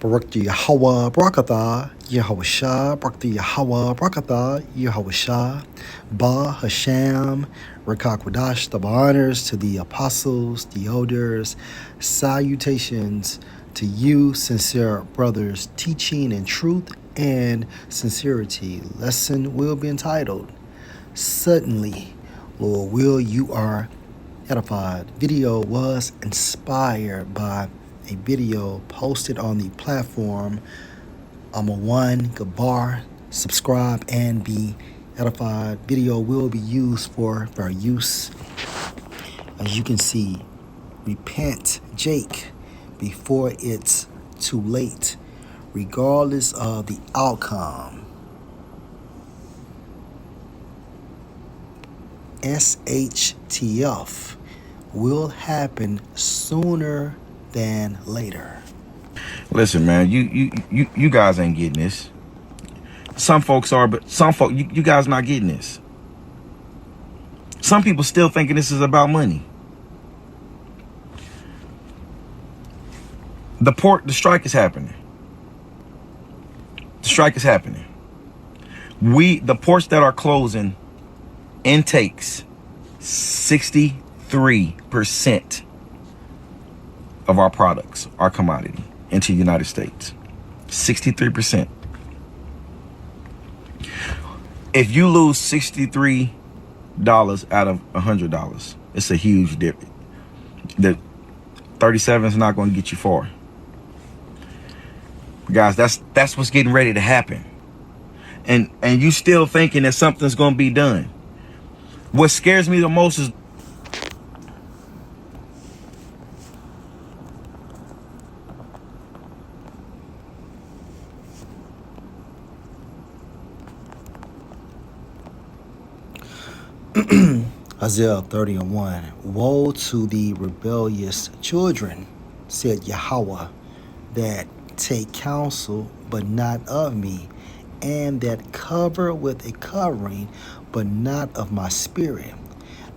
Barakti Yahweh Barakatha, Yahweh Shah, Barakti Yahweh Barakatha, Yahweh Shah, Ba Hashem, Rakakwadash, double honors to the apostles, the elders, salutations to you, sincere brothers, teaching in truth and sincerity. Lesson will be entitled, Suddenly, Lord Will, you are edified. Video was inspired by a video posted on the platform One Gabar. Subscribe and be edified. Video will be used for our use. As you can see, repent, Jake, before it's too late, regardless of the outcome. SHTF will happen sooner than later. Listen, man, you guys ain't getting this. Some folks are, but some folk, you guys not getting this. Some people still thinking this is about money. The strike is happening. The strike is happening. The ports that are closing intakes 63% of our products, our commodity, into the United States. 63%. If you lose $63 out of $100, it's a huge dip. The 37 is not going to get you far. Guys, that's what's getting ready to happen. And you still thinking that something's going to be done. What scares me the most is Isaiah 30:1. Woe to the rebellious children, said Yahweh, that take counsel, but not of me, and that cover with a covering, but not of my spirit,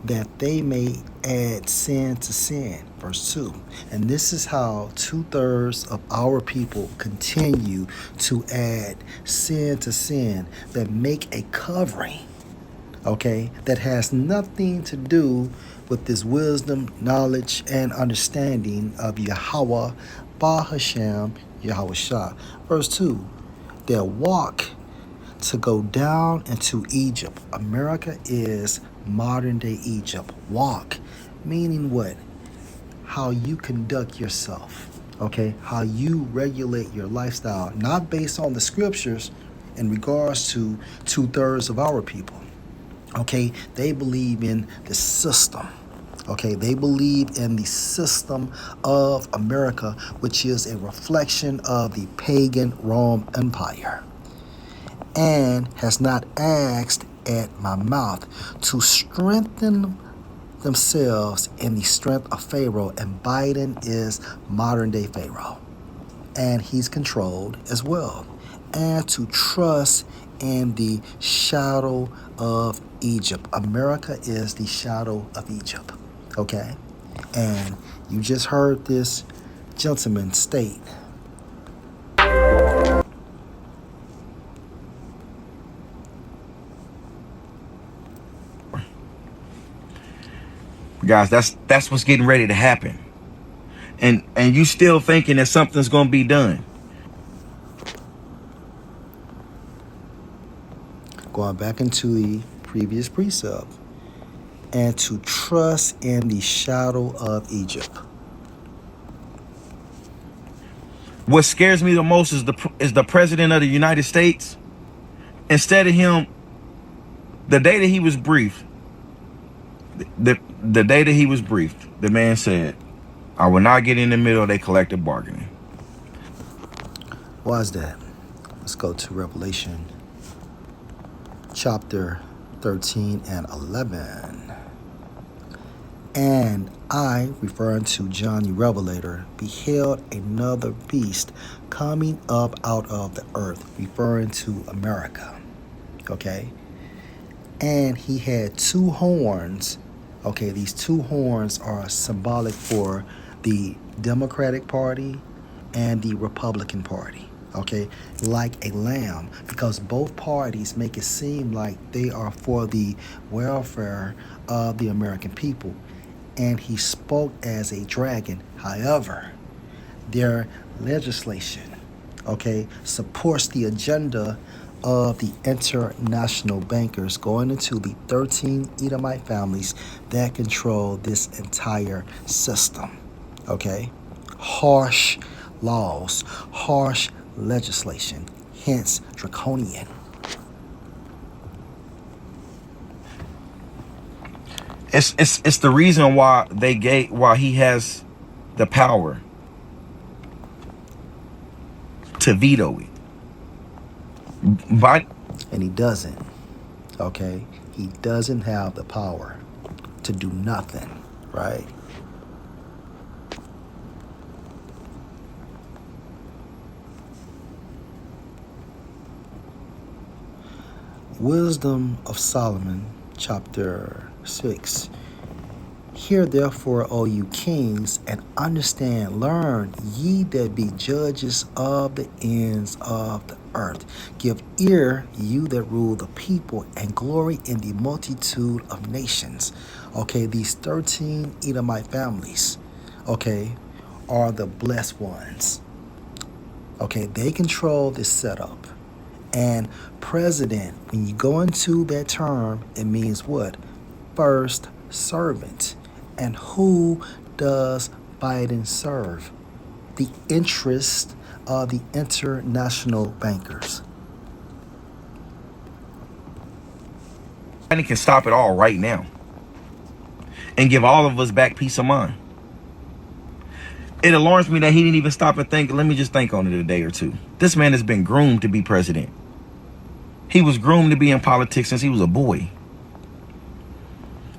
that they may add sin to sin. Verse 2. And this is how 2/3 of our people continue to add sin to sin, that make a covering, okay, that has nothing to do with this wisdom, knowledge, and understanding of Yahweh, Ba Hashem, Yahweh Shah. Verse 2, their walk to go down into Egypt. America is modern day Egypt. Walk, meaning what? How you conduct yourself, okay? How you regulate your lifestyle, not based on the scriptures in regards to 2/3 of our people. Okay, they believe in the system. Okay, they believe in the system of America, which is a reflection of the pagan Rome Empire, and has not asked at my mouth to strengthen themselves in the strength of Pharaoh. And Biden is modern day Pharaoh, and he's controlled as well. And to trust in the shadow of Egypt. America is the shadow of Egypt, okay? And you just heard this gentleman state. guys, that's what's getting ready to happen. And you still thinking that something's going to be done. Going back into the previous precept, and to trust in the shadow of Egypt. What scares me the most is the president of the United States. Instead of him, the day that he was briefed, the day that he was briefed, the man said, I will not get in the middle of their collective bargaining. Why is that? Let's go to Revelation chapter 13 and 11. And I, referring to John the Revelator, beheld another beast coming up out of the earth, referring to America. Okay? And he had 2 horns. Okay, these 2 horns are symbolic for the Democratic Party and the Republican Party, okay, like a lamb, because both parties make it seem like they are for the welfare of the American people. And he spoke as a dragon. However, their legislation, okay, supports the agenda of the international bankers going into the 13 Edomite families that control this entire system, okay? Harsh laws, harsh legislation, hence draconian. It's the reason why why he has the power to veto it. But And he doesn't, okay? He doesn't have the power to do nothing, right? Wisdom of Solomon, chapter 6. Hear therefore, O you kings, and understand, learn, ye that be judges of the ends of the earth. Give ear, you that rule the people, and glory in the multitude of nations. Okay, these 13 Edomite families, okay, are the blessed ones. Okay, they control this setup. And president, when you go into that term, it means what? First servant. And who does Biden serve? The interest of the international bankers. Biden can stop it all right now and give all of us back peace of mind. It alarms me that he didn't even stop and think, let me just think on it a day or two. This man has been groomed to be president. He was groomed to be in politics since he was a boy.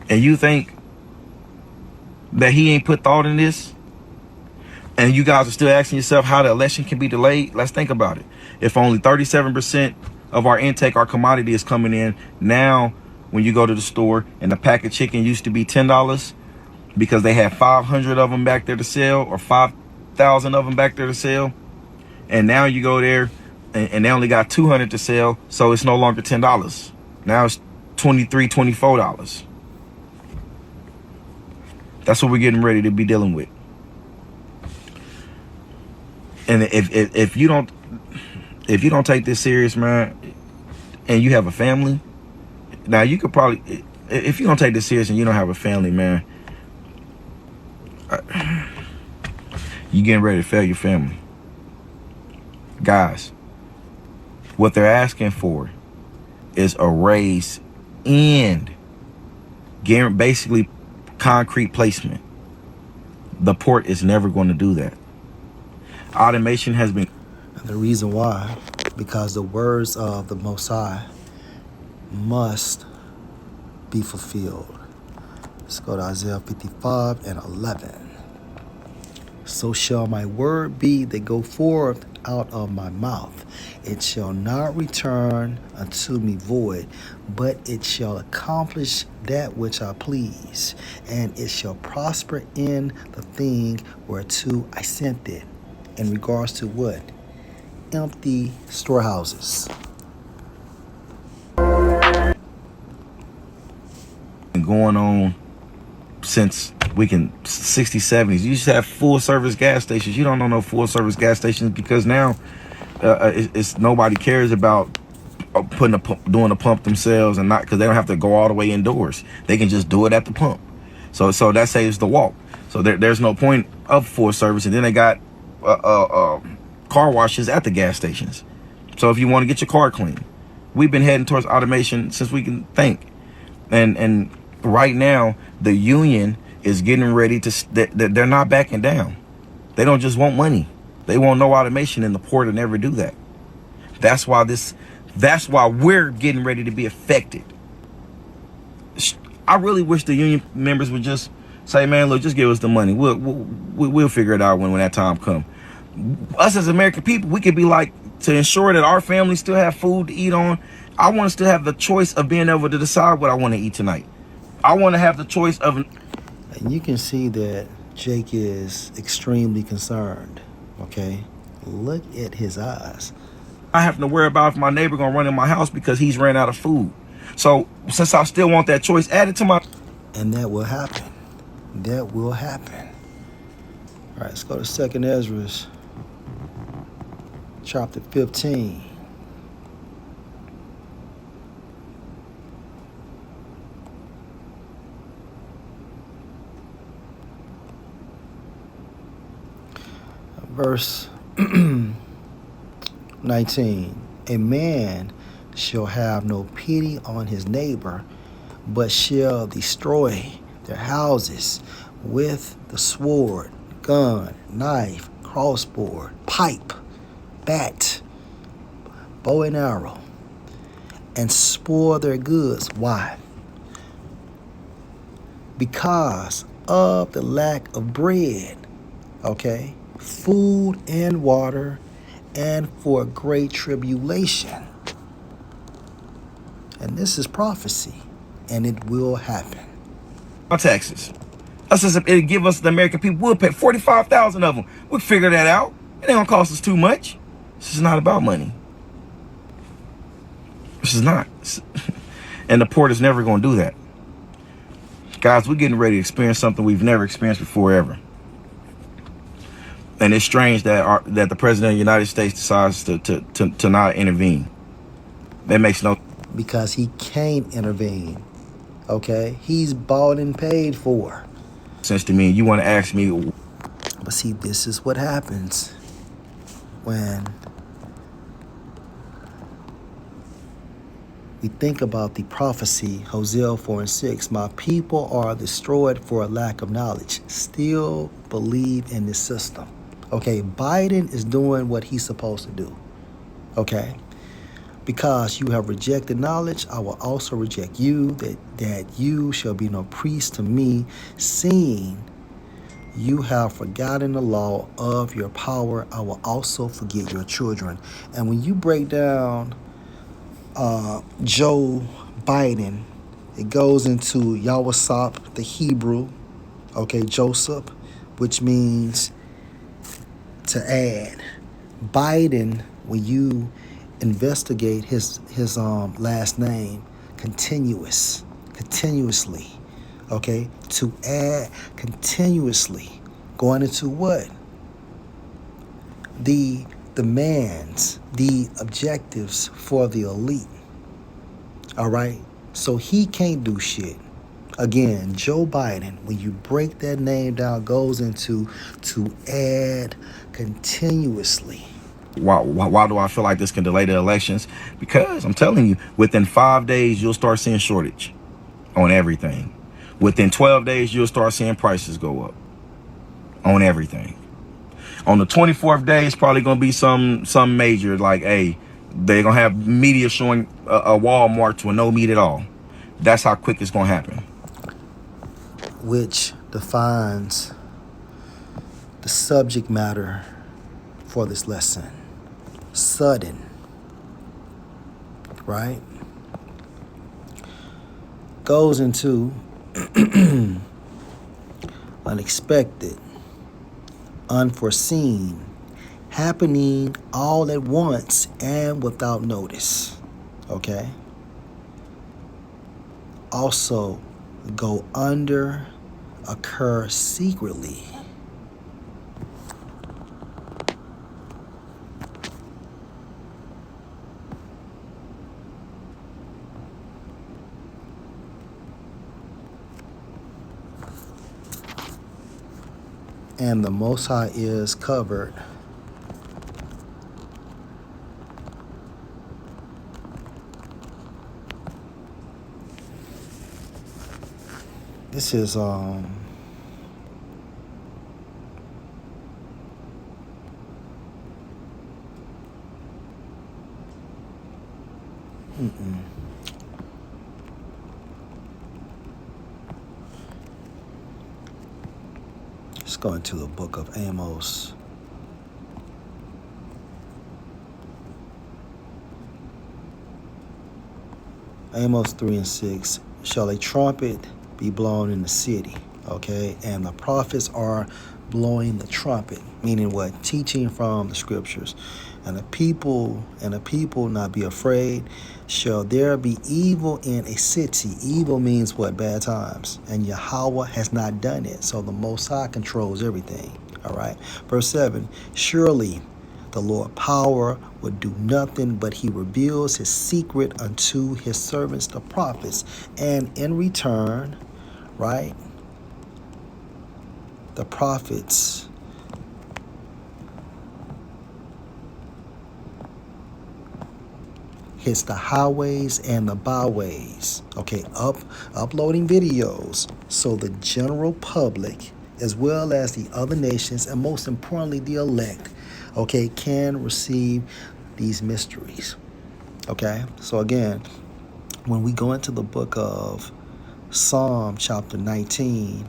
And you think that he ain't put thought in this? And you guys are still asking yourself how the election can be delayed? Let's think about it. If only 37% of our intake, our commodity is coming in now, when you go to the store and the pack of chicken used to be $10 because they had 500 of them back there to sell, or 5,000 of them back there to sell. And now you go there and they only got 200 to sell, so it's no longer $10. Now it's $23, $24. That's what we're getting ready to be dealing with. And if you don't take this serious, man, and you have a family, now you could probably, if you don't take this serious and you don't have a family, man, you getting ready to fail your family. Guys, what they're asking for is a raise and basically concrete placement. The port is never going to do that. Automation has been. The reason why, because the words of the Most High must be fulfilled. Let's go to Isaiah 55 and 11. So shall my word be that go forth out of my mouth. It shall not return unto me void, but it shall accomplish that which I please, and it shall prosper in the thing whereto I sent it. In regards to what? Empty storehouses. Going on since 60s, 70s. You used to have full service gas stations. You don't know no full service gas stations because now it's nobody cares about doing the pump themselves, and not because they don't have to go all the way indoors. They can just do it at the pump. So that saves the walk. So there's no point of full service. And then they got car washes at the gas stations. So if you want to get your car clean, we've been heading towards automation since we can think. And right now, the union is getting ready to, they're not backing down. They don't just want money. They want no automation in the port and never do that. That's why we're getting ready to be affected. I really wish the union members would just say, man, look, just give us the money. We'll figure it out when that time comes. Us as American people, we could be like, to ensure that our families still have food to eat on. I want to still have the choice of being able to decide what I want to eat tonight. I want to have the choice of. And you can see that Jake is extremely concerned. Okay? Look at his eyes. I have to worry about if my neighbor gonna run in my house because he's ran out of food. So since I still want that choice, add it to my. And that will happen. That will happen. All right, let's go to 2nd Ezra, chapter 15. Verse 19. A man shall have no pity on his neighbor, but shall destroy their houses with the sword, gun, knife, crossbow, pipe, bat, bow and arrow, and spoil their goods. Why? Because of the lack of bread, okay, food and water, and for great tribulation. And this is prophecy, and it will happen. My taxes. Us as it'll give us the American people. We'll pay 45,000 of them. We'll figure that out. It ain't gonna cost us too much. This is not about money. This is not. And the port is never gonna do that. Guys, we're getting ready to experience something we've never experienced before ever. And it's strange that that the president of the United States decides to not intervene. That makes no. Because he can't intervene. Okay? He's bought and paid for. Sense to me. You want to ask me. But see, this is what happens when we think about the prophecy, Hosea 4 and 6. My people are destroyed for a lack of knowledge. Still believe in this system. Okay, Biden is doing what he's supposed to do. Okay? Because you have rejected knowledge, I will also reject you, that you shall be no priest to me, seeing you have forgotten the law of your power, I will also forget your children. And when you break down Joe Biden, it goes into Yawasop, the Hebrew, okay, Joseph, which means to add. Biden, when you investigate his last name, continuously, okay, to add continuously, going into what? The demands, the objectives for the elite. All right, so he can't do shit. Again, Joe Biden, when you break that name down, goes into to add continuously. Why do I feel like this can delay the elections? Because I'm telling you, within 5 days, you'll start seeing shortage on everything. Within 12 days, you'll start seeing prices go up on everything. On the 24th day, it's probably going to be some major, like, hey, they're going to have media showing a Walmart to a no meat at all. That's how quick it's going to happen. Which defines the subject matter for this lesson. Sudden, right? Goes into unexpected, unforeseen, happening all at once and without notice. Okay? Also, go under, occur secretly. And the Most High is covered. This is let's go into the book of Amos. Amos 3 and 6. Shall a trumpet be blown in the city? Okay, and the prophets are blowing the trumpet, meaning what? Teaching from the scriptures. And the people not be afraid. Shall there be evil in a city? Evil means what? Bad times. And Yahweh has not done it. So the Most High controls everything. All right. Verse 7. Surely the Lord power would do nothing, but he reveals his secret unto his servants, the prophets. And in return, right, the prophets hits the highways and the byways, okay, uploading videos so the general public, as well as the other nations, and most importantly the elect, okay, can receive these mysteries. Okay, so again, when we go into the book of Psalm chapter 19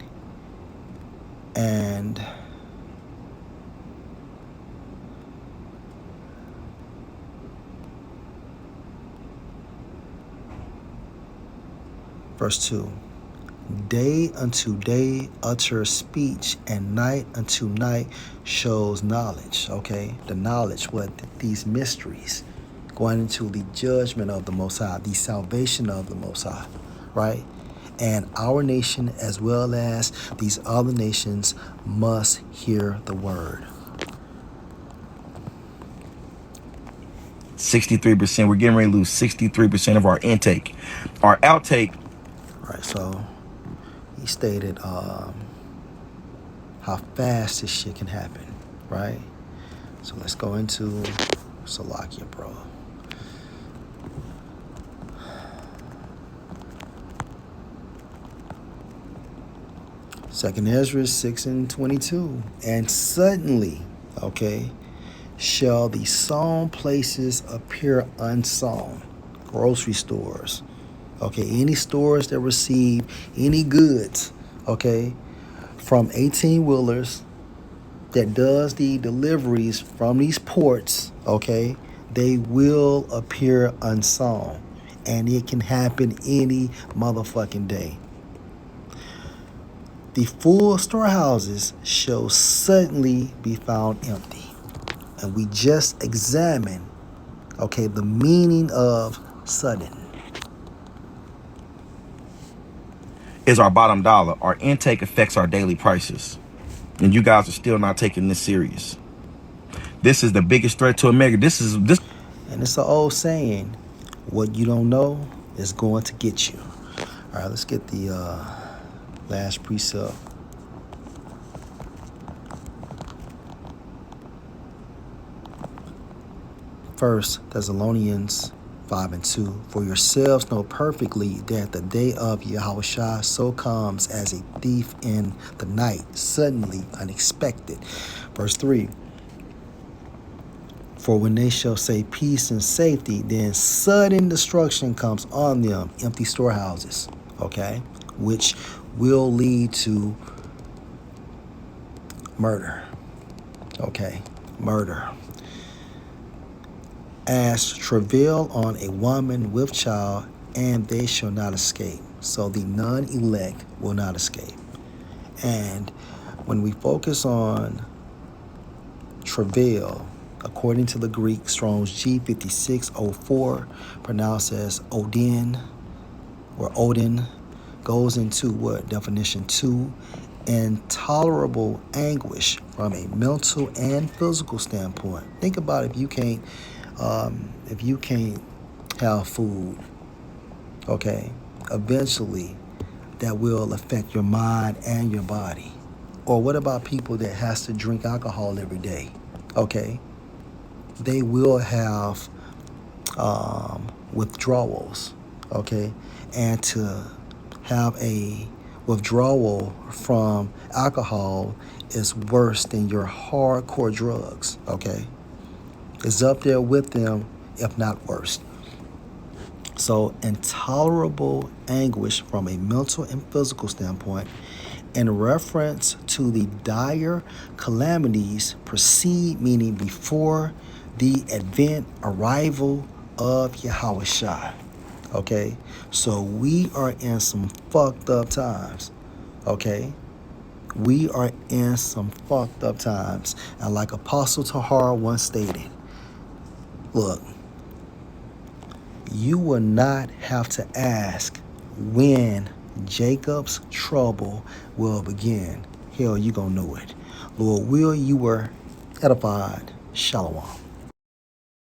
and verse 2, day unto day utters speech, and night unto night shows knowledge. Okay, the knowledge, what? These mysteries going into the judgment of the Most High, the salvation of the Most High, right? And our nation, as well as these other nations, must hear the word. 63%. We're getting ready to lose 63% of our intake. Our outtake. Right, so he stated how fast this shit can happen, right? So let's go into Salakia, bro. Second Ezra 6 and 22. And suddenly, okay, shall the sown places appear unsown. Grocery stores, okay, any stores that receive any goods, okay, from 18-wheelers that does the deliveries from these ports, okay, they will appear unsown. And it can happen any motherfucking day. The full storehouses shall suddenly be found empty. And we just examine, okay, the meaning of sudden. Is our bottom dollar. Our intake affects our daily prices. And you guys are still not taking this serious. This is the biggest threat to America. This. And it's an old saying, what you don't know is going to get you. All right, let's get the last precept. First Thessalonians 5 and 2. For yourselves know perfectly that the day of Yahushua so comes as a thief in the night, suddenly, unexpected. Verse 3. For when they shall say peace and safety, then sudden destruction comes on them, empty storehouses, okay, which will lead to murder, okay, murder. As travail on a woman with child, and they shall not escape. So the non-elect will not escape. And when we focus on travail, according to the Greek, Strong's G5604, pronounced as Odin, or Odin, goes into what? Definition 2, intolerable anguish from a mental and physical standpoint. Think about if you can't have food, okay, eventually that will affect your mind and your body. Or what about people that has to drink alcohol every day? Okay, they will have withdrawals, okay? And to have a withdrawal from alcohol is worse than your hardcore drugs, okay? It's up there with them, if not worse. So intolerable anguish from a mental and physical standpoint in reference to the dire calamities precede, meaning before the arrival of Yahushua. Okay, so we are in some fucked up times. Okay, We are in some fucked up times. And like Apostle Tahar once stated, look, you will not have to ask when Jacob's trouble will begin. Hell, you gonna know it. Lord will, you were edified. Shalom.